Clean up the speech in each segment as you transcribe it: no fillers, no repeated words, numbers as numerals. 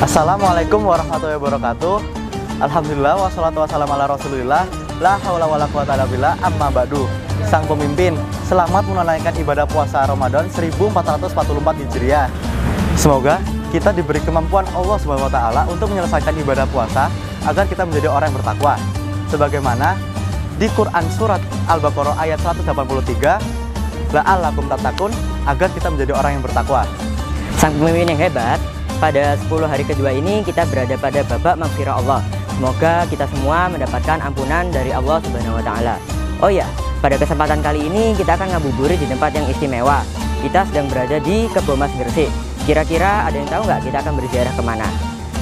Assalamualaikum warahmatullahi wabarakatuh. Alhamdulillah wassalatu wassalamu ala rasulillah. La haula wala quwata illa billah, amma ba'du. Sang pemimpin, selamat menunaikan ibadah puasa Ramadan 1444 Hijriah. Semoga kita diberi kemampuan Allah Subhanahu wa taala untuk menyelesaikan ibadah puasa agar kita menjadi orang yang bertakwa. Sebagaimana di Quran surat Al-Baqarah ayat 183, la'allakum tattaqun, agar kita menjadi orang yang bertakwa. Sang pemimpin yang hebat, pada 10 hari kedua ini kita berada pada babak maghfirah Allah. Semoga kita semua mendapatkan ampunan dari Allah Subhanahu wa taala. Oh ya, pada kesempatan kali ini kita akan ngabuburit di tempat yang istimewa. Kita sedang berada di Kebomas Gresik. Kira-kira ada yang tahu nggak kita akan berziarah kemana?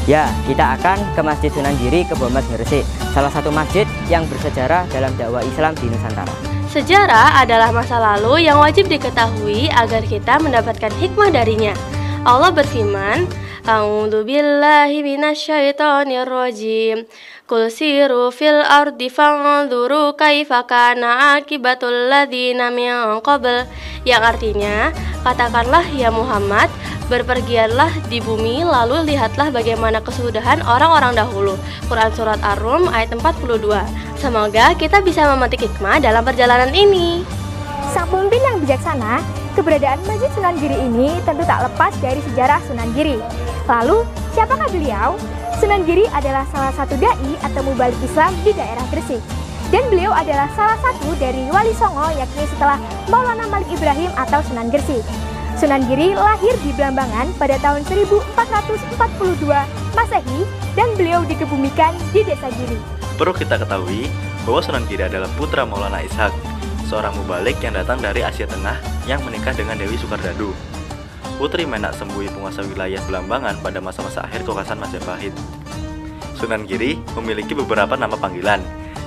Ya, kita akan ke Masjid Sunan Giri Kebomas Gresik, salah satu masjid yang bersejarah dalam dakwah Islam di Nusantara. Sejarah adalah masa lalu yang wajib diketahui agar kita mendapatkan hikmah darinya. Allah berfirman, A'udzu billahi minasyaitonir rajim. Qul siru fil ardi fanzuru kaifa kana akibatul ladzina min qabl. Yang artinya, katakanlah ya Muhammad, berpergianlah di bumi lalu lihatlah bagaimana kesudahan orang-orang dahulu. Quran surat Ar-Rum ayat 42. Semoga kita bisa memetik hikmah dalam perjalanan ini. Sang pemimpin yang bijaksana, keberadaan Masjid Sunan Giri ini tentu tak lepas dari sejarah Sunan Giri. Lalu, siapakah beliau? Sunan Giri adalah salah satu dai atau mubalik Islam di daerah Gresik. Dan beliau adalah salah satu dari Wali Songo, yakni setelah Maulana Malik Ibrahim atau Sunan Gresik. Sunan Giri lahir di Blambangan pada tahun 1442 Masehi dan beliau dikebumikan di Desa Giri. Perlu kita ketahui bahwa Sunan Giri adalah putra Maulana Ishak, seorang mubalik yang datang dari Asia Tengah yang menikah dengan Dewi Sukardadu, putri Menak Sembui penguasa wilayah Blambangan pada masa-masa akhir kekuasaan Majapahit. Sunan Giri memiliki beberapa nama panggilan,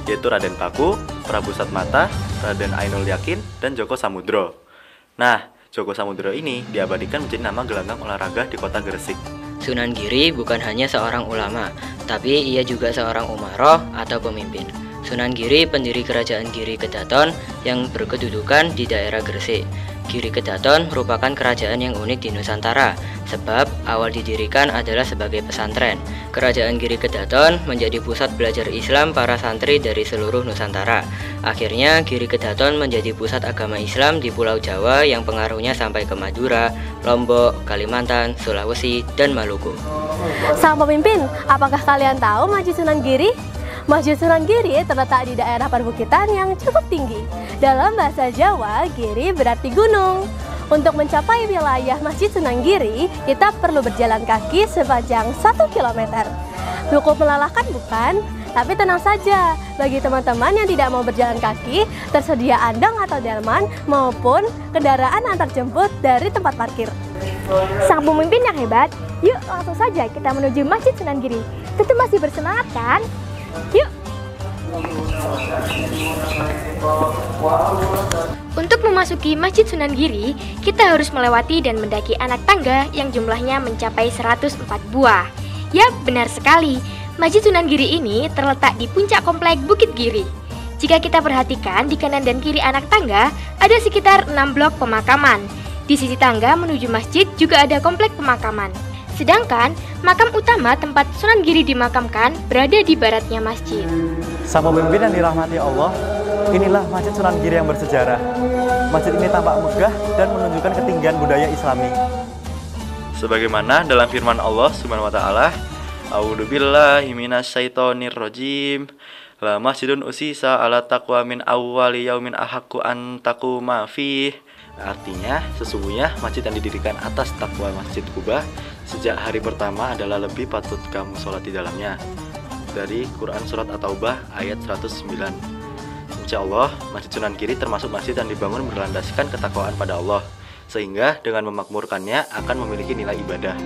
yaitu Raden Paku, Prabu Satmata, Raden Ainul Yakin, dan Joko Samudro. Nah, Joko Samudro ini diabadikan menjadi nama gelanggang olahraga di kota Gresik. Sunan Giri bukan hanya seorang ulama, tapi ia juga seorang umaroh atau pemimpin. Sunan Giri pendiri kerajaan Giri Kedaton yang berkedudukan di daerah Gresik. Giri Kedaton merupakan kerajaan yang unik di Nusantara, sebab awal didirikan adalah sebagai pesantren. Kerajaan Giri Kedaton menjadi pusat belajar Islam para santri dari seluruh Nusantara. Akhirnya Giri Kedaton menjadi pusat agama Islam di Pulau Jawa yang pengaruhnya sampai ke Madura, Lombok, Kalimantan, Sulawesi, dan Maluku. Sang pemimpin, apakah kalian tahu Masjid Sunan Giri? Masjid Sunan Giri terletak di daerah perbukitan yang cukup tinggi. Dalam bahasa Jawa, Giri berarti gunung. Untuk mencapai wilayah Masjid Sunan Giri, kita perlu berjalan kaki sepanjang 1 km. Cukup melelahkan bukan? Tapi tenang saja, bagi teman-teman yang tidak mau berjalan kaki, tersedia andong atau delman maupun kendaraan antar jemput dari tempat parkir. Sang pemimpin yang hebat, yuk langsung saja kita menuju Masjid Sunan Giri. Tentu masih bersemangat kan? Yuk! Untuk memasuki Masjid Sunan Giri, kita harus melewati dan mendaki anak tangga yang jumlahnya mencapai 104 buah. Ya, benar sekali. Masjid Sunan Giri ini terletak di puncak komplek Bukit Giri. Jika kita perhatikan di kanan dan kiri anak tangga, ada sekitar 6 blok pemakaman. Di sisi tangga menuju masjid juga ada komplek pemakaman. Sedangkan makam utama tempat Sunan Giri dimakamkan berada di baratnya masjid. Sang pemimpin yang dirahmati Allah, inilah Masjid Sunan Giri yang bersejarah. Masjid ini tampak megah dan menunjukkan ketinggian budaya Islami. Sebagaimana dalam firman Allah Subhanahu wa taala, A'udzu billahi minasyaitonir rajim. La masjidun usisa ala taqwa min awwali yaumin ahaqqu an taquma fih. Artinya, sesungguhnya masjid yang didirikan atas takwa Masjid Kuba sejak hari pertama adalah lebih patut kamu sholat di dalamnya. Dari Quran Surat At-Taubah ayat 109. Insya Allah, Masjid Sunan Giri termasuk masjid yang dibangun berlandaskan ketakwaan pada Allah, sehingga dengan memakmurkannya akan memiliki nilai ibadah.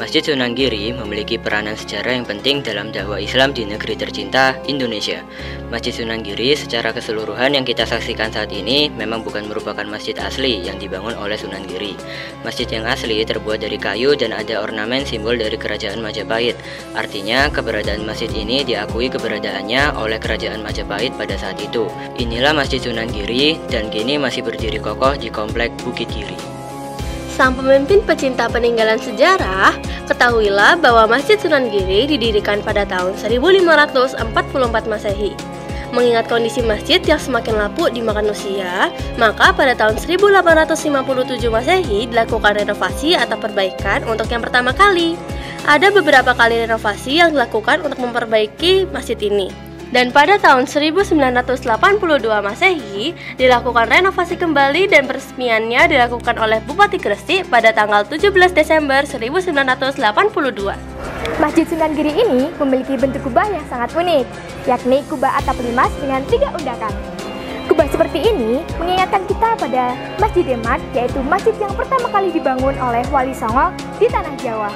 Masjid Sunan Giri memiliki peranan sejarah yang penting dalam dakwah Islam di negeri tercinta, Indonesia. Masjid Sunan Giri secara keseluruhan yang kita saksikan saat ini memang bukan merupakan masjid asli yang dibangun oleh Sunan Giri. Masjid yang asli terbuat dari kayu dan ada ornamen simbol dari kerajaan Majapahit. Artinya keberadaan masjid ini diakui keberadaannya oleh kerajaan Majapahit pada saat itu. Inilah Masjid Sunan Giri dan kini masih berdiri kokoh di komplek Bukit Giri. Sang pemimpin pecinta peninggalan sejarah, ketahuilah bahwa Masjid Sunan Giri didirikan pada tahun 1544 Masehi. Mengingat kondisi masjid yang semakin lapuk dimakan usia, maka pada tahun 1857 Masehi dilakukan renovasi atau perbaikan untuk yang pertama kali. Ada beberapa kali renovasi yang dilakukan untuk memperbaiki masjid ini. Dan pada tahun 1982 Masehi dilakukan renovasi kembali dan peresmiannya dilakukan oleh Bupati Gresik pada tanggal 17 Desember 1982. Masjid Sunan Giri ini memiliki bentuk kubah yang sangat unik, yakni kubah atap limas dengan 3 undakan. Kubah seperti ini mengingatkan kita pada Masjid Demak, yaitu masjid yang pertama kali dibangun oleh Wali Songo di Tanah Jawa.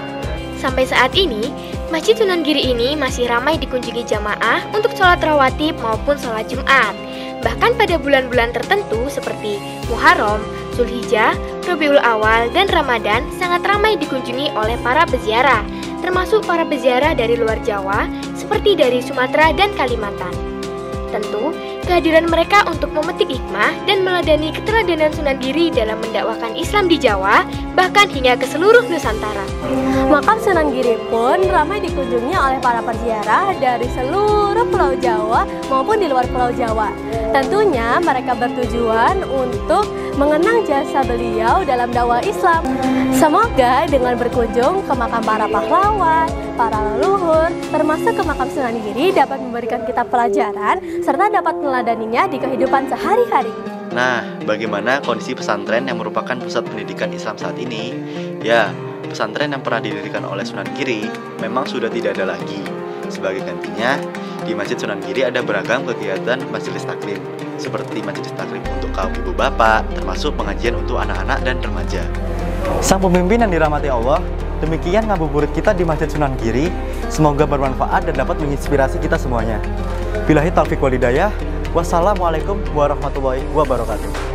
Sampai saat ini, Masjid Sunan Giri ini masih ramai dikunjungi jamaah untuk sholat rawatib maupun sholat Jumat. Bahkan pada bulan-bulan tertentu seperti Muharram, Zulhijjah, Rabiul Awal, dan Ramadan sangat ramai dikunjungi oleh para peziarah, termasuk para peziarah dari luar Jawa seperti dari Sumatera dan Kalimantan. Tentu, kehadiran mereka untuk memetik hikmah dan meladani keteladanan Sunan Giri dalam mendakwakan Islam di Jawa, bahkan hingga ke seluruh Nusantara. Makam Sunan Giri pun ramai dikunjungi oleh para peziarah dari seluruh Pulau Jawa maupun di luar Pulau Jawa. Tentunya mereka bertujuan untuk mengenang jasa beliau dalam dakwah Islam. Semoga dengan berkunjung ke makam para pahlawan, para leluhur, termasuk ke makam Sunan Giri dapat memberikan kita pelajaran serta dapat meladaninya di kehidupan sehari-hari. Nah, bagaimana kondisi pesantren yang merupakan pusat pendidikan Islam saat ini? Ya, pesantren yang pernah didirikan oleh Sunan Giri memang sudah tidak ada lagi. Sebagai gantinya, di Masjid Sunan Giri ada beragam kegiatan majelis taklim, seperti majelis taklim untuk kaum ibu bapak, termasuk pengajian untuk anak-anak dan remaja. Sang pemimpin yang dirahmati Allah, demikian ngabuburit kita di Masjid Sunan Giri. Semoga bermanfaat dan dapat menginspirasi kita semuanya. Billahi taufiq wal hidayah. Wassalamualaikum warahmatullahi wabarakatuh.